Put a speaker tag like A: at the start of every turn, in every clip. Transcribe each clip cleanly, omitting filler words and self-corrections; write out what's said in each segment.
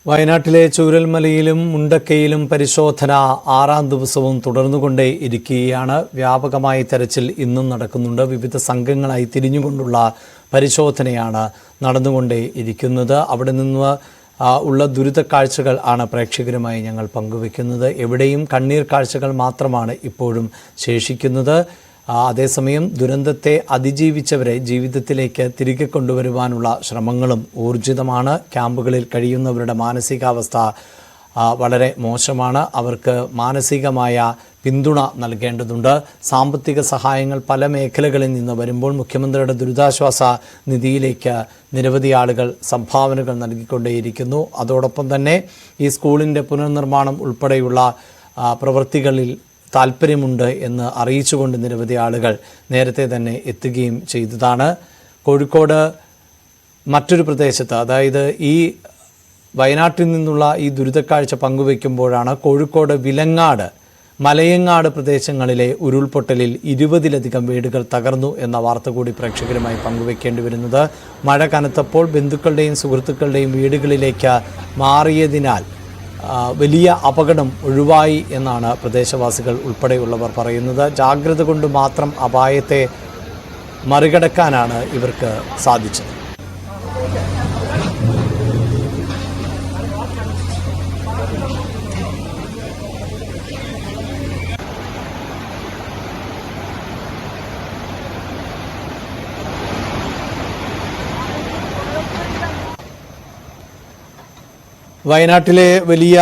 A: വയനാട്ടിലെ ചൂരൽമലയിലും മുണ്ടക്കയിലും പരിശോധന 6ാം ദിവസവും തുടർന്നുകൊണ്ടേ ഇരിക്കുകയാണ്. വ്യാപകമായ തെരച്ചിൽ ഇന്നും നടക്കുന്നുണ്ട്. വിവിധ സംഘങ്ങളായി തിരിഞ്ഞുകൊണ്ടുള്ള പരിശോധനയാണ് നടന്നുകൊണ്ടേ ഇരിക്കുന്നത്. അവിടെ നിന്ന് ഉള്ള ദുരിത കാഴ്ചകൾ ആണ് പ്രേക്ഷകരുമായി ഞങ്ങൾ പങ്കുവെക്കുന്നത്. എവിടെയും കണ്ണീർ കാഴ്ചകൾ മാത്രമാണ് ഇപ്പോഴും ശേഷിക്കുന്നത്. അതേസമയം ദുരന്തത്തെ അതിജീവിച്ചവരെ ജീവിതത്തിലേക്ക് തിരികെ കൊണ്ടുവരുവാനുള്ള ശ്രമങ്ങളും ഊർജിതമാണ്. ക്യാമ്പുകളിൽ കഴിയുന്നവരുടെ മാനസികാവസ്ഥ വളരെ മോശമാണ്. അവർക്ക് മാനസികമായ പിന്തുണ നൽകേണ്ടതുണ്ട്. സാമ്പത്തിക സഹായങ്ങൾ പല മേഖലകളിൽ നിന്ന് വരുമ്പോൾ മുഖ്യമന്ത്രിയുടെ ദുരിതാശ്വാസ നിധിയിലേക്ക് നിരവധി ആളുകൾ സംഭാവനകൾ നൽകിക്കൊണ്ടേയിരിക്കുന്നു. അതോടൊപ്പം തന്നെ ഈ സ്കൂളിൻ്റെ പുനർനിർമ്മാണം ഉൾപ്പെടെയുള്ള പ്രവൃത്തികളിൽ താല്പര്യമുണ്ട് എന്ന് അറിയിച്ചുകൊണ്ട് നിരവധി ആളുകൾ നേരത്തെ തന്നെ എത്തുകയും ചെയ്തതാണ്. കോഴിക്കോട് മറ്റൊരു പ്രദേശത്ത്, അതായത് ഈ വയനാട്ടിൽ നിന്നുള്ള ഈ ദുരിതക്കാഴ്ച പങ്കുവയ്ക്കുമ്പോഴാണ് കോഴിക്കോട് വിലങ്ങാട്, മലയങ്ങാട് പ്രദേശങ്ങളിലെ ഉരുൾപൊട്ടലിൽ 20-ലധികം വീടുകൾ തകർന്നു എന്ന വാർത്ത കൂടി പ്രേക്ഷകരുമായി പങ്കുവയ്ക്കേണ്ടി വരുന്നത്. മഴ കനത്തപ്പോൾ ബന്ധുക്കളുടെയും സുഹൃത്തുക്കളുടെയും വീടുകളിലേക്ക് മാറിയതിനാൽ വലിയ അപകടം ഒഴിവായി എന്നാണ് പ്രദേശവാസികൾ ഉൾപ്പെടെയുള്ളവർ പറയുന്നത്. ജാഗ്രത കൊണ്ട് മാത്രം അപായത്തെ മറികടക്കാനാണ് ഇവർക്ക് സാധിച്ചത്. വയനാട്ടിലെ വലിയ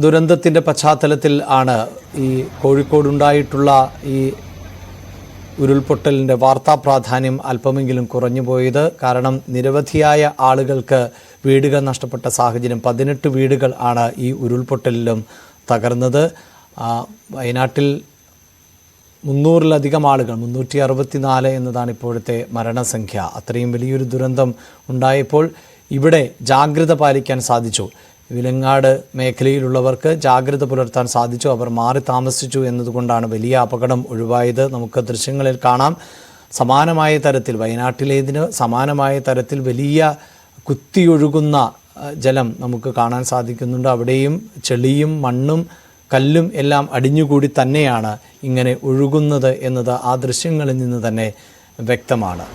A: ദുരന്തത്തിൻ്റെ പശ്ചാത്തലത്തിൽ ആണ് ഈ കോഴിക്കോടുണ്ടായിട്ടുള്ള ഈ ഉരുൾപൊട്ടലിൻ്റെ വാർത്താ പ്രാധാന്യം അല്പമെങ്കിലും കുറഞ്ഞു പോയത്. കാരണം നിരവധിയായ ആളുകൾക്ക് വീടുകൾ നഷ്ടപ്പെട്ട സാഹചര്യം. 18 വീടുകൾ ആണ് ഈ ഉരുൾപൊട്ടലിലും തകർന്നത്. വയനാട്ടിൽ 300-ലധികം ആളുകൾ, 364 എന്നതാണ് ഇപ്പോഴത്തെ മരണസംഖ്യ. അത്രയും വലിയൊരു ദുരന്തം ഉണ്ടായപ്പോൾ ഇവിടെ ജാഗ്രത പാലിക്കാൻ സാധിച്ചു. വിലങ്ങാട് മേഖലയിലുള്ളവർക്ക് ജാഗ്രത പുലർത്താൻ സാധിച്ചു. അവർ മാറി താമസിച്ചു എന്നതുകൊണ്ടാണ് വലിയ അപകടം ഒഴിവായത്. നമുക്ക് ദൃശ്യങ്ങളിൽ കാണാം. സമാനമായ തരത്തിൽ, വയനാട്ടിലേതിന് സമാനമായ തരത്തിൽ വലിയ കുത്തിയൊഴുകുന്ന ജലം നമുക്ക് കാണാൻ സാധിക്കുന്നുണ്ട്. അവിടെയും ചെളിയും മണ്ണും കല്ലും എല്ലാം അടിഞ്ഞുകൂടി തന്നെയാണ് ഇങ്ങനെ ഒഴുകുന്നത് എന്നത് ആ ദൃശ്യങ്ങളിൽ നിന്ന് തന്നെ വ്യക്തമാണ്.